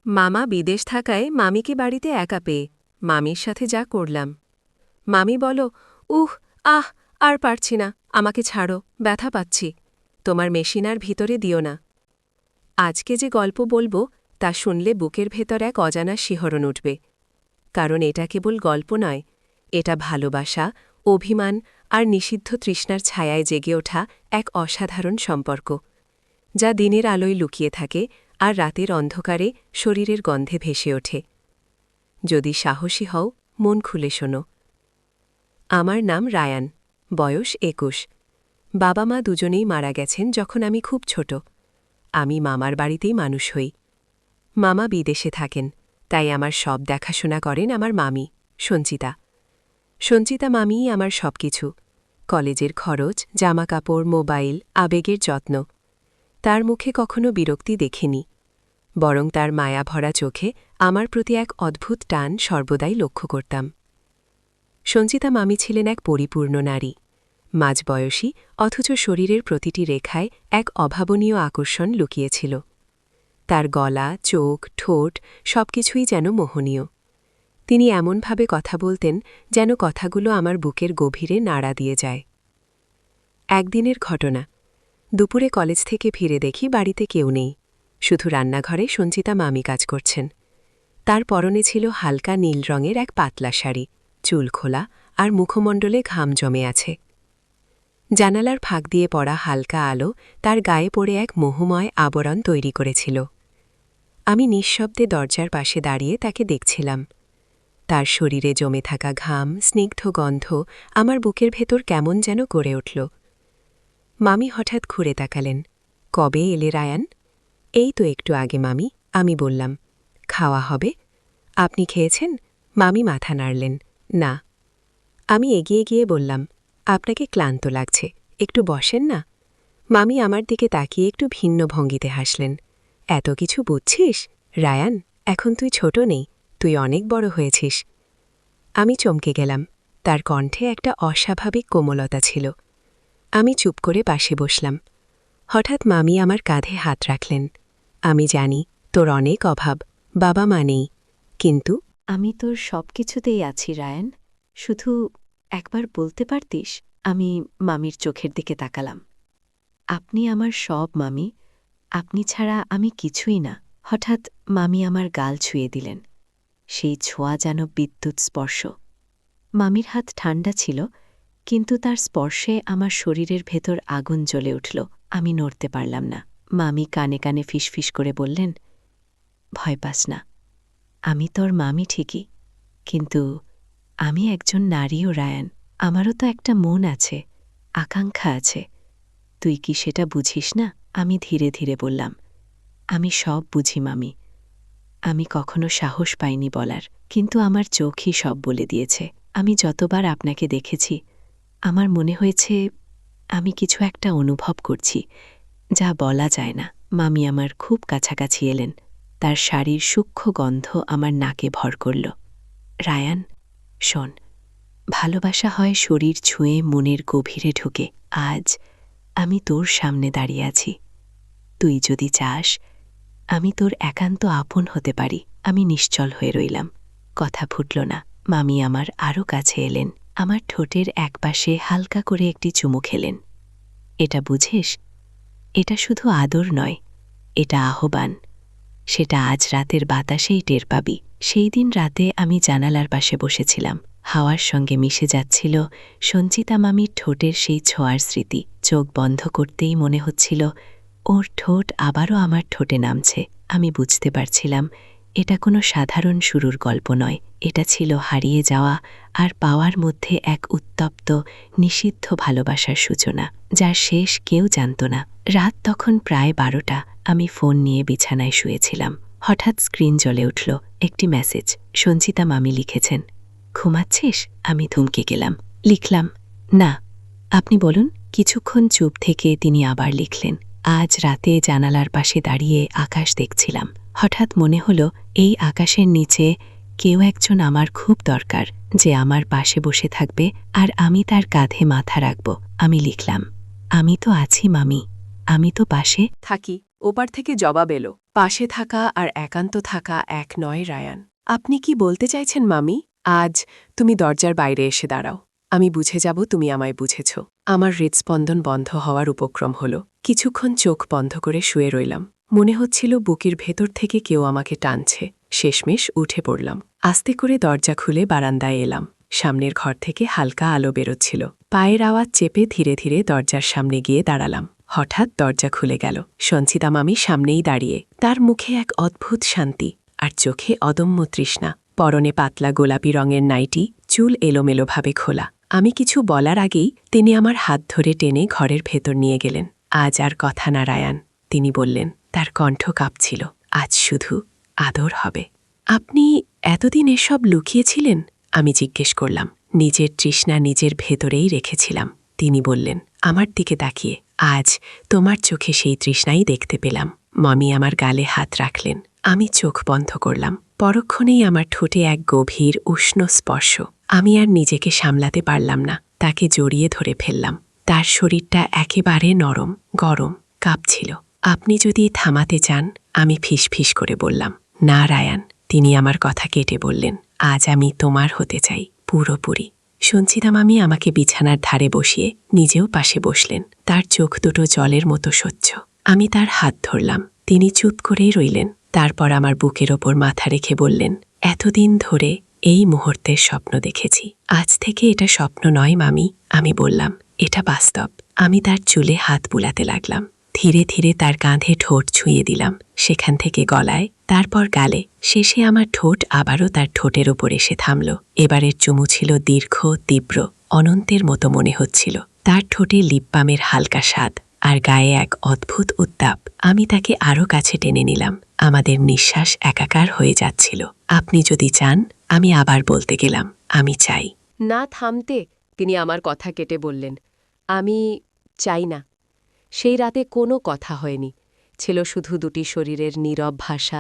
মামা বিদেশ থাকায় মামিকে বাড়িতে একা পেয়ে মামির সাথে যা করলাম। মামি বলো, উহ, আহ, আর পারছি না, আমাকে ছাড়ো, ব্যথা পাচ্ছি, তোমার মেশিন আর ভিতরে দিও না। আজকে যে গল্প বলবো তা শুনলে বুকের ভেতর এক অজানা শিহরণ উঠবে। কারণ এটা কেবল গল্প নয়, এটা ভালোবাসা, অভিমান আর নিষিদ্ধ তৃষ্ণার ছায়ায় জেগে ওঠা এক অসাধারণ সম্পর্ক, যা দিনের আলোয় লুকিয়ে থাকে আর রাতের অন্ধকারে শরীরের গন্ধে ভেসে ওঠে। যদি সাহসী হও, মন খুলে শোনো। আমার নাম রায়ান, বয়স ২১। বাবা মা দুজনেই মারা গেছেন যখন আমি খুব ছোট। আমি মামার বাড়িতেই মানুষ হই। মামা বিদেশে থাকেন, তাই আমার সব দেখাশোনা করেন আমার মামি, সঞ্চিতা। সঞ্চিতা মামিই আমার সব কিছু, কলেজের খরচ, জামাকাপড়, মোবাইল, আবেগের যত্ন। তার মুখে কখনো বিরক্তি দেখিনি, বরং তার মায়াভরা চোখে আমার প্রতি এক অদ্ভুত টান সর্বদাই লক্ষ্য করতাম। সঞ্চিতা মামি ছিলেন এক পরিপূর্ণ নারী, মাঝবয়সী অথচ শরীরের প্রতিটি রেখায় এক অভাবনীয় আকর্ষণ লুকিয়েছিল। তার গলা, চোখ, ঠোঁট সবকিছুই যেন মোহনীয়। তিনি এমনভাবে কথা বলতেন যেন কথাগুলো আমার বুকের গভীরে নাড়া দিয়ে যায়। একদিনের ঘটনা, দুপুরে কলেজ থেকে ফিরে দেখি বাড়িতে কেউ নেই, শুধু রান্নাঘরে সঞ্চিতা মামি কাজ করছেন। তার পরনে ছিল হালকা নীল রঙের এক পাতলা শাড়ি, চুল খোলা আর মুখমণ্ডলে ঘাম জমে আছে। জানালার ফাঁক দিয়ে পড়া হালকা আলো তার গায়ে পড়ে এক মোহময় আবরণ তৈরি করেছিল। আমি নিঃশব্দে দরজার পাশে দাঁড়িয়ে তাকে দেখছিলাম। তার শরীরে জমে থাকা ঘাম, স্নিগ্ধ গন্ধ আমার বুকের ভেতর কেমন যেন গড়ে উঠল। মামি হঠাৎ ঘুরে তাকালেন। কবে এলে রায়ান? এই তো একটু আগে মামি, আমি বললাম। খাওয়া হবে? আপনি খেয়েছেন? মামি মাথা নাড়লেন। না। আমি এগিয়ে গিয়ে বললাম, আপনাকে ক্লান্ত লাগছে, একটু বসেন না। মামি আমার দিকে তাকিয়ে একটু ভিন্ন ভঙ্গিতে হাসলেন। এত কিছু বুঝছিস রায়ান? এখন তুই ছোট নেই, তুই অনেক বড় হয়েছিস। আমি চমকে গেলাম, তার কণ্ঠে একটা অস্বাভাবিক কোমলতা ছিল। আমি চুপ করে পাশে বসলাম। হঠাৎ মামি আমার কাঁধে হাত রাখলেন। আমি জানি তোর অনেক অভাব, বাবা মা নেই, কিন্তু আমি তোর সব কিছুতেই আছি রায়ান, শুধু একবার বলতে পারতিস? আমি মামির চোখের দিকে তাকালাম। আপনি আমার সব মামি, আপনি ছাড়া আমি কিছুই না। হঠাৎ মামি আমার গাল ছুঁয়ে দিলেন। সেই ছোঁয়া যেন বিদ্যুৎ স্পর্শ। মামির হাত ঠান্ডা ছিল, কিন্তু তার স্পর্শে আমার শরীরের ভেতর আগুন জ্বলে উঠল। আমি নড়তে পারলাম না। মামি কানে কানে ফিসফিস করে বললেন, ভয় পাস না, আমি তোর মামি ঠিকই, কিন্তু আমি একজন নারীও রায়ান। আমারও তো একটা মন আছে, আকাঙ্ক্ষা আছে। তুই কি সেটা বুঝিস না? আমি ধীরে ধীরে বললাম, আমি সব বুঝি মামি। আমি কখনো সাহস পাইনি বলার, কিন্তু আমার চোখই সব বলে দিয়েছে। আমি যতবার আপনাকে দেখেছি, আমার মনে হয়েছে আমি কিছু একটা অনুভব করছি, যা বলা যায় না। মামি আমার খুব কাছাকাছি এলেন। তার শাড়ির সূক্ষ্ম গন্ধ আমার নাকে ভর করল। রায়ান, শোন, ভালোবাসা হয় শরীর ছুঁয়ে মনের গভীরে ঢুকে। আজ আমি তোর সামনে দাঁড়িয়ে আছি। তুই যদি চাস, আমি তোর একান্ত আপন হতে পারি। আমি নিশ্চল হয়ে রইলাম, কথা ফুটল না। মামি আমার আরও কাছে এলেন, আমার ঠোঁটের একপাশে হালকা করে একটি চুমু খেলেন। এটা বুঝিস? এটা শুধু আদর নয়, এটা আহ্বান। সেটা আজ রাতের বাতাসেই টের পাবি। সেই দিন রাতে আমি জানালার পাশে বসেছিলাম। হাওয়ার সঙ্গে মিশে যাচ্ছিল সঞ্চিতা মামির ঠোঁটের সেই ছোঁয়ার স্মৃতি। চোখ বন্ধ করতেই মনে হচ্ছিল ওর ঠোঁট আবারও আমার ঠোঁটে নামছে। আমি বুঝতে পারছিলাম এটা কোনো সাধারণ শুরুর গল্প নয়, এটা ছিল হারিয়ে যাওয়া আর পাওয়ার মধ্যে এক উত্তপ্ত, নিষিদ্ধ ভালোবাসার সূচনা, যার শেষ কেউ জানত না। রাত তখন প্রায় 12টা। আমি ফোন নিয়ে বিছানায় শুয়েছিলাম। হঠাৎ স্ক্রিন জ্বলে উঠল। একটি মেসেজ। সঞ্চিতা মামি লিখেছেন, ঘুমাচ্ছিস? আমি থমকে গেলাম। লিখলাম, না। আপনি বলুন। কিছুক্ষণ চুপ থেকে তিনি আবার লিখলেন, আজ রাতে জানালার পাশে দাঁড়িয়ে আকাশ দেখছিলাম। হঠাৎ মনে হলো এই আকাশের নিচে কেউ একজন আমার খুব দরকার, যে আমার পাশে বসে থাকবে আর আমি তার কাঁধে মাথা রাখব। আমি লিখলাম, আমি তো আছি মামি, আমি তো পাশে থাকি। ওপার থেকে জবাব এলো, পাশে থাকা আর একান্ত থাকা এক নয় রায়ান। আপনি কি বলতে চাইছেন মামি? আজ তুমি দরজার বাইরে এসে দাঁড়াও, আমি বুঝে যাব তুমি আমায় বুঝেছ। আমার হৃৎস্পন্দন বন্ধ হওয়ার উপক্রম হল। কিছুক্ষণ চোখ বন্ধ করে শুয়ে রইলাম। মনে হচ্ছিল বুকের ভেতর থেকে কেউ আমাকে টানছে। শেষমেশ উঠে পড়লাম। আস্তে করে দরজা খুলে বারান্দায় এলাম। সামনের ঘর থেকে হালকা আলো বেরোচ্ছিল। পায়ের আওয়াজ চেপে ধীরে ধীরে দরজার সামনে গিয়ে দাঁড়ালাম। হঠাৎ দরজা খুলে গেল। সঞ্চিতা মামি সামনেই দাঁড়িয়ে। তার মুখে এক অদ্ভুত শান্তি আর চোখে অদম্য তৃষ্ণা। পরনে পাতলা গোলাপি রঙের নাইটি, চুল এলোমেলোভাবে খোলা। আমি কিছু বলার আগেই তিনি আমার হাত ধরে টেনে ঘরের ভেতর নিয়ে গেলেন। আজ আর কথা না রায়ান, তিনি বললেন। তার কণ্ঠ কাঁপছিল। আজ শুধু আদর হবে। আপনি এতদিন এসব লুকিয়েছিলেন? আমি জিজ্ঞেস করলাম। নিজের তৃষ্ণা নিজের ভেতরেই রেখেছিলাম। তিনি বললেন, আমার দিকে তাকিয়ে, আজ তোমার চোখে সেই তৃষ্ণাই দেখতে পেলাম। মামি আমার গালে হাত রাখলেন। আমি চোখ বন্ধ করলাম। পরক্ষণেই আমার ঠোঁটে এক গভীর উষ্ণ স্পর্শ। আমি আর নিজেকে সামলাতে পারলাম না। তাকে জড়িয়ে ধরে ফেললাম। তার শরীরটা একেবারে নরম, গরম, কাঁপছিল। আপনি যদি থামাতে চান, আমি ফিসফিস করে বললাম। না রায়ান, তিনি আমার কথা কেটে বললেন। আজ আমি তোমার হতে চাই, পুরোপুরি। সঞ্চিতা মামি আমাকে বিছানার ধারে বসিয়ে নিজেও পাশে বসলেন। তার চোখ দুটো জলের মতো স্বচ্ছ। আমি তার হাত ধরলাম। তিনি চুপ করেই রইলেন। তারপর আমার বুকের ওপর মাথা রেখে বললেন, এতদিন ধরে এই মুহূর্তের স্বপ্ন দেখেছি। আজ থেকে এটা স্বপ্ন নয় মামি, আমি বললাম। এটা বাস্তব। আমি তার চুলে হাত বুলাতে লাগলাম। ধীরে ধীরে তার কাঁধে ঠোঁট ছুঁয়ে দিলাম। সেখান থেকে গলায়, তারপর গালে, শেষে আমার ঠোঁট আবারও তার ঠোঁটের ওপর এসে থামল। এবারের চুমু ছিল দীর্ঘ, তীব্র, অনন্তের মতো মনে হচ্ছিল। তার ঠোঁটে লিপবামের হালকা স্বাদ আর গায়ে এক অদ্ভুত উত্তাপ। আমি তাকে আরও কাছে টেনে নিলাম। আমাদের নিঃশ্বাস একাকার হয়ে যাচ্ছিল। আপনি যদি চান, আমি আবার বলতে গেলাম, আমি চাই। না থামতে তিনি আমার কথা কেটে বললেন, আমি চাই না। সেই রাতে কোনো কথা হয়নি। ছিল শুধু দুটি শরীরের নীরব ভাষা,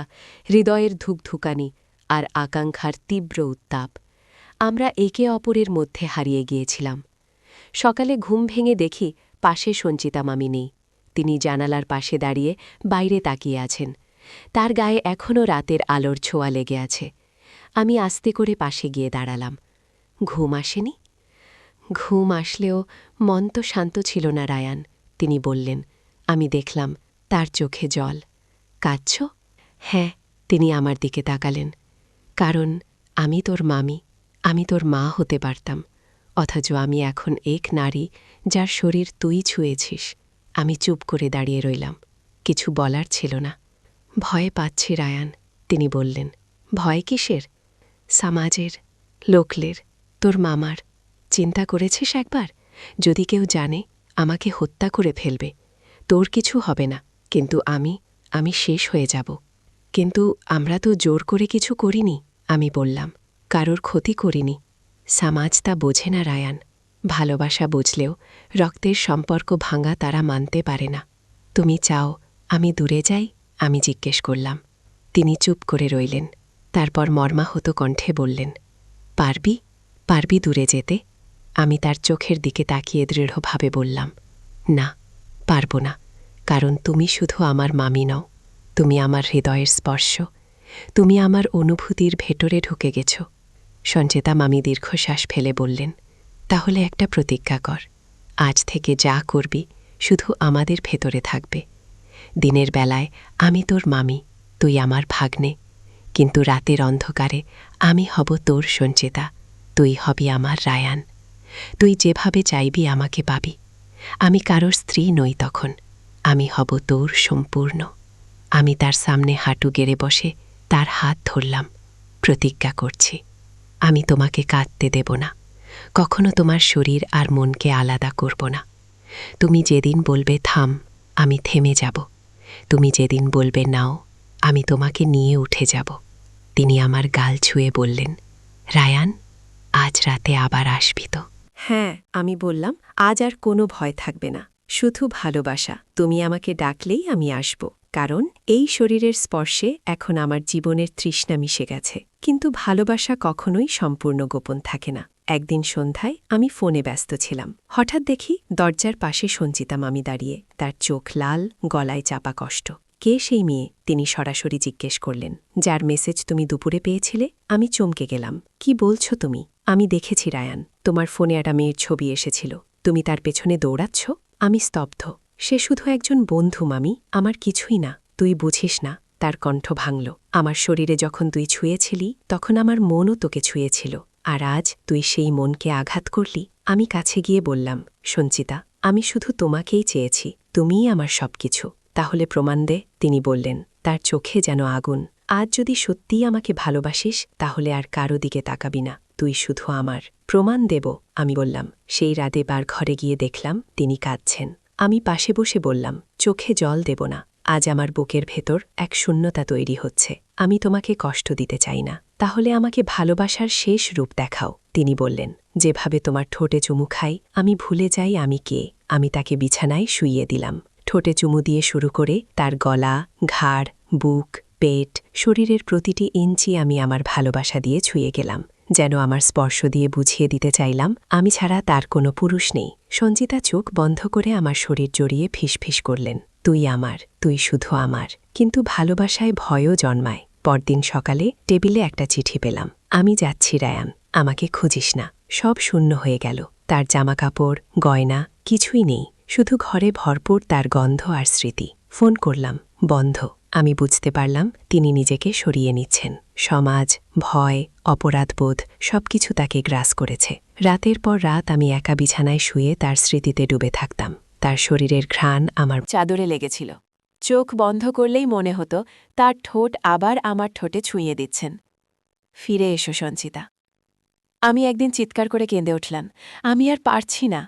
হৃদয়ের ধুকধুকানি আর আকাঙ্ক্ষার তীব্র উত্তাপ। আমরা একে অপরের মধ্যে হারিয়ে গিয়েছিলাম। সকালে ঘুম ভেঙে দেখি পাশে সঞ্চিতা মামি নেই। তিনি জানালার পাশে দাঁড়িয়ে বাইরে তাকিয়ে আছেন। তার গায়ে এখনও রাতের আলোর ছোঁয়া লেগে আছে। আমি আস্তে করে পাশে গিয়ে দাঁড়ালাম। ঘুম আসেনি? ঘুম আসলেও মন তো শান্ত ছিল না রায়ান, তিনি বললেন। আমি দেখলাম তার চোখে জল। কাঁদছ? হ্যাঁ, তিনি আমার দিকে তাকালেন। কারণ আমি তোর মামি, আমি তোর মা হতে পারতাম, অথচ আমি এখন এক নারী যার শরীর তুই ছুঁয়েছিস। আমি চুপ করে দাঁড়িয়ে রইলাম। কিছু বলার ছিল না। ভয় পাচ্ছি রায়ান, তিনি বললেন। ভয় কিসের? সমাজের, লোকলের, তোর মামার। চিন্তা করেছিস একবার? যদি কেউ জানে, আমাকে হত্যা করে ফেলবে। তোর কিছু হবে না, কিন্তু আমি শেষ হয়ে যাব। কিন্তু আমরা তো জোর করে কিছু করিনি, আমি বললাম। কারোর ক্ষতি করিনি। সমাজ তা বোঝে না রায়ান। ভালোবাসা বুঝলেও রক্তের সম্পর্ক ভাঙা তারা মানতে পারে না। তুমি চাও আমি দূরে যাই? আমি জিজ্ঞেস করলাম। তিনি চুপ করে রইলেন। তারপর মর্মাহত কণ্ঠে বললেন, পারবি? পারবি দূরে যেতে? আমি তার চোখের দিকে তাকিয়ে দৃঢ়ভাবে বললাম, না, পারব না। কারণ তুমি শুধু আমার মামি নও, তুমি আমার হৃদয়ের স্পর্শ। তুমি আমার অনুভূতির ভেতরে ঢুকে গেছ। সঞ্চিতা মামি দীর্ঘশ্বাস ফেলে বললেন, তাহলে একটা প্রতিজ্ঞা কর। আজ থেকে যা করবি শুধু আমাদের ভেতরে থাকবে। দিনের বেলায় আমি তোর মামি, তুই আমার ভাগ্নে। কিন্তু রাতের অন্ধকারে আমি হব তোর সঞ্চিতা, তুই হবি আমার রায়ান। তুই যেভাবে চাইবি আমাকে পাবি। আমি কারোর স্ত্রী নই তখন, আমি হব তোর সম্পূর্ণ। আমি তার সামনে হাঁটু গেড়ে বসে তার হাত ধরলাম। প্রতিজ্ঞা করছি, আমি তোমাকে কাঁদতে দেব না। কখনো তোমার শরীর আর মনকে আলাদা করব না। তুমি যেদিন বলবে থাম, আমি থেমে যাব। তুমি যেদিন বলবে নাও, আমি তোমাকে নিয়ে উঠে যাব। তিনি আমার গাল ছুঁয়ে বললেন, রায়ান, আজ রাতে আবার আসবি তো? হ্যাঁ, আমি বললাম, আজ আর কোনো ভয় থাকবে না, শুধু ভালোবাসা। তুমি আমাকে ডাকলেই আমি আসব। কারণ এই শরীরের স্পর্শে এখন আমার জীবনের তৃষ্ণা মিশে গেছে। কিন্তু ভালোবাসা কখনোই সম্পূর্ণ গোপন থাকে না। একদিন সন্ধ্যায় আমি ফোনে ব্যস্ত ছিলাম। হঠাৎ দেখি দরজার পাশে সঞ্চিতা মামি দাঁড়িয়ে, তার চোখ লাল, গলায় চাপা কষ্ট। কে সেই মেয়ে তিনি সরাসরি জিজ্ঞেস করলেন যার মেসেজ তুমি দুপুরে পেয়েছিলে আমি চমকে গেলাম কি বলছো তুমি আমি দেখেছি রায়ান তোমার ফোনে একটা মেয়ের ছবি এসেছিল তুমি তার পেছনে দৌড়াচ্ছ আমি স্তব্ধ সে শুধু একজন বন্ধু মামি আমার কিছুই না তুই বুঝিস না তার কণ্ঠ ভাঙল আমার শরীরে যখন তুই ছুঁয়েছিলি তখন আমার মনও তোকে ছুঁয়েছিল আর আজ তুই সেই মনকে আঘাত করলি আমি কাছে গিয়ে বললাম সঞ্চিতা আমি শুধু তোমাকেই চেয়েছি তুমিই আমার সবকিছু তাহলে প্রমাণ দে তিনি বললেন তার চোখে যেন আগুন আজ যদি সত্যিই আমাকে ভালোবাসিস তাহলে আর কারো দিকে তাকাবি না তুই শুধু আমার প্রমাণ দেব আমি বললাম সেই রাতে বার ঘরে গিয়ে দেখলাম তিনি কাঁদছেন আমি পাশে বসে বললাম চোখে জল দেব না আজ আমার বুকের ভেতর এক শূন্যতা তৈরি হচ্ছে আমি তোমাকে কষ্ট দিতে চাই না তাহলে আমাকে ভালোবাসার শেষ রূপ দেখাও তিনি বললেন যেভাবে তোমার ঠোঁটে চুমু খাই আমি ভুলে যাই আমি কে আমি তাকে বিছানায় শুইয়ে দিলাম ঠোঁটে চুমু দিয়ে শুরু করে তার গলা ঘাড় বুক পেট শরীরের প্রতিটি ইঞ্চি আমি আমার ভালোবাসা দিয়ে ছুঁয়ে গেলাম যেন আমার স্পর্শ দিয়ে বুঝিয়ে দিতে চাইলাম আমি ছাড়া তার কোনো পুরুষ নেই সঞ্চিতা চোখ বন্ধ করে আমার শরীর জড়িয়ে ফিসফিস করলেন তুই আমার তুই শুধু আমার কিন্তু ভালোবাসায় ভয়ও জন্মায় পরদিন সকালে টেবিলে একটা চিঠি পেলাম আমি যাচ্ছি রায়ান আমাকে খুঁজিস না সব শূন্য হয়ে গেল তার জামাকাপড় গয়না কিছুই নেই শুধু ঘরে ভরপুর তার গন্ধ আর স্মৃতি ফোন করলাম বন্ধ আমি বুঝতে পারলাম তিনি নিজেকে সরিয়ে নিচ্ছেন সমাজ ভয় অপরাধবোধ সবকিছু তাকে গ্রাস করেছে রাতের পর রাত আমি একা বিছানায় শুয়ে তার স্মৃতিতে ডুবে থাকতাম তার শরীরের ঘ্রাণ আমার চাদরে লেগেছিল চোখ বন্ধ করলেই মনে হতো তার ঠোঁট আবার আমার ঠোঁটে ছুঁয়ে দিচ্ছেন ফিরে এসো সঞ্চিতা আমি একদিন চিৎকার করে কেঁদে উঠলাম আমি আর পারছি না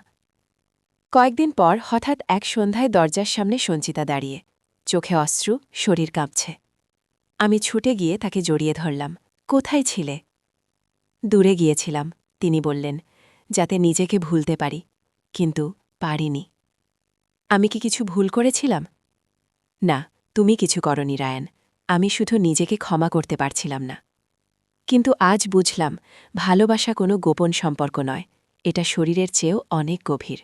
কয়েকদিন পর হঠাৎ এক সন্ধ্যায় দরজার সামনে সঞ্চিতা দাঁড়িয়ে চোখে অশ্রু শরীর কাঁপছে আমি ছুটে গিয়ে তাকে জড়িয়ে ধরলাম কোথায় ছিলে দূরে গিয়েছিলাম তিনি বললেন যাতে নিজেকে ভুলতে পারি কিন্তু পারিনি আমি কি কিছু ভুল করেছিলাম না তুমি কিছু করনি রায়ান আমি শুধু নিজেকে ক্ষমা করতে পারছিলাম না কিন্তু আজ বুঝলাম ভালোবাসা কোনো গোপন সম্পর্ক নয় এটা শরীরের চেয়েও অনেক গভীর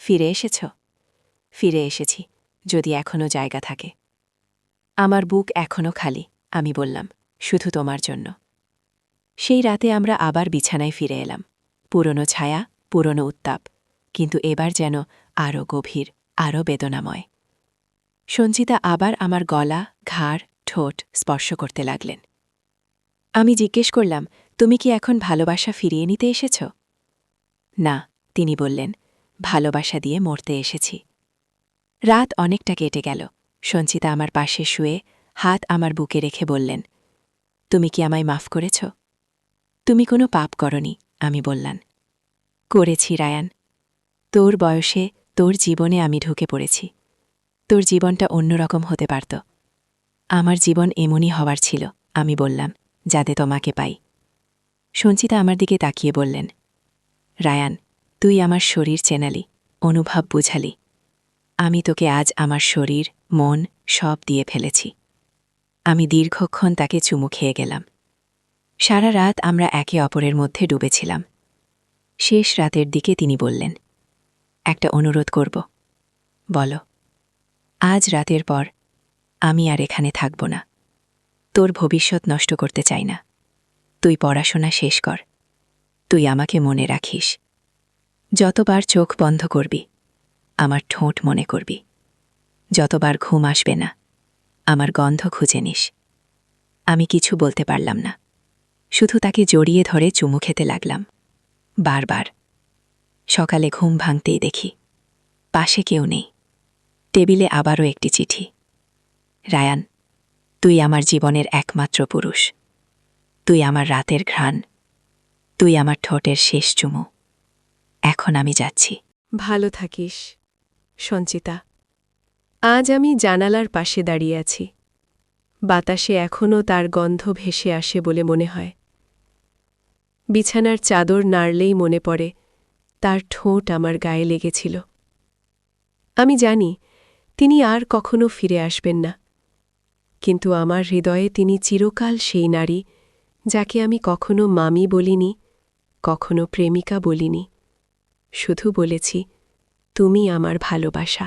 ফিরে এসেছ ফিরে এসেছি যদি এখনও জায়গা থাকে আমার বুক এখনও খালি আমি বললাম শুধু তোমার জন্য সেই রাতে আমরা আবার বিছানায় ফিরে এলাম পুরনো ছায়া পুরনো উত্তাপ কিন্তু এবার যেন আরও গভীর আরও বেদনাময় সঞ্চিতা আবার আমার গলা ঘাড় ঠোঁট স্পর্শ করতে লাগলেন আমি জিজ্ঞেস করলাম তুমি কি এখন ভালোবাসা ফিরিয়ে নিতে এসেছ না তিনি বললেন ভালোবাসা দিয়ে মরতে এসেছি রাত অনেকটা কেটে গেল সঞ্চিতা আমার পাশে শুয়ে হাত আমার বুকে রেখে বললেন তুমি কি আমায় মাফ করেছ তুমি কোনো পাপ করনি আমি বললাম করেছি রায়ান তোর বয়সে তোর জীবনে আমি ঢুকে পড়েছি তোর জীবনটা অন্যরকম হতে পারত আমার জীবন এমনই হওয়ার ছিল আমি বললাম যাতে তোমাকে পাই সঞ্চিতা আমার দিকে তাকিয়ে বললেন রায়ান তুই আমার শরীর চেনালি অনুভব বুঝালি আমি তোকে আজ আমার শরীর মন সব দিয়ে ফেলেছি আমি দীর্ঘক্ষণ তাকে চুমু খেয়ে গেলাম সারা রাত আমরা একে অপরের মধ্যে ডুবেছিলাম শেষ রাতের দিকে তিনি বললেন একটা অনুরোধ করব বলো আজ রাতের পর আমি আর এখানে থাকব না তোর ভবিষ্যৎ নষ্ট করতে চাই না তুই পড়াশোনা শেষ কর তুই আমাকে মনে রাখিস যতবার চোখ বন্ধ করবি আমার ঠোঁট মনে করবি যতবার ঘুম আসবে না আমার গন্ধ খুঁজে নিস আমি কিছু বলতে পারলাম না শুধু তাকে জড়িয়ে ধরে চুমু খেতে লাগলাম বারবার সকালে ঘুম ভাঙতেই দেখি পাশে কেউ নেই টেবিলে আবারও একটি চিঠি রায়ান তুই আমার জীবনের একমাত্র পুরুষ তুই আমার রাতের ঘ্রাণ তুই আমার ঠোঁটের শেষ চুমু এখন আমি যাচ্ছি ভালো থাকিস সঞ্চিতা আজ আমি জানালার পাশে দাঁড়িয়ে আছি বাতাসে এখনও তার গন্ধ ভেসে আসে বলে মনে হয় বিছানার চাদর নাড়লেই মনে পড়ে তার ঠোঁট আমার গায়ে লেগেছিল আমি জানি তিনি আর কখনো ফিরে আসবেন না কিন্তু আমার হৃদয়ে তিনি চিরকাল সেই নারী যাকে আমি কখনো মামি বলিনি কখনো প্রেমিকা বলিনি শুধু বলেছি তুমি আমার ভালোবাসা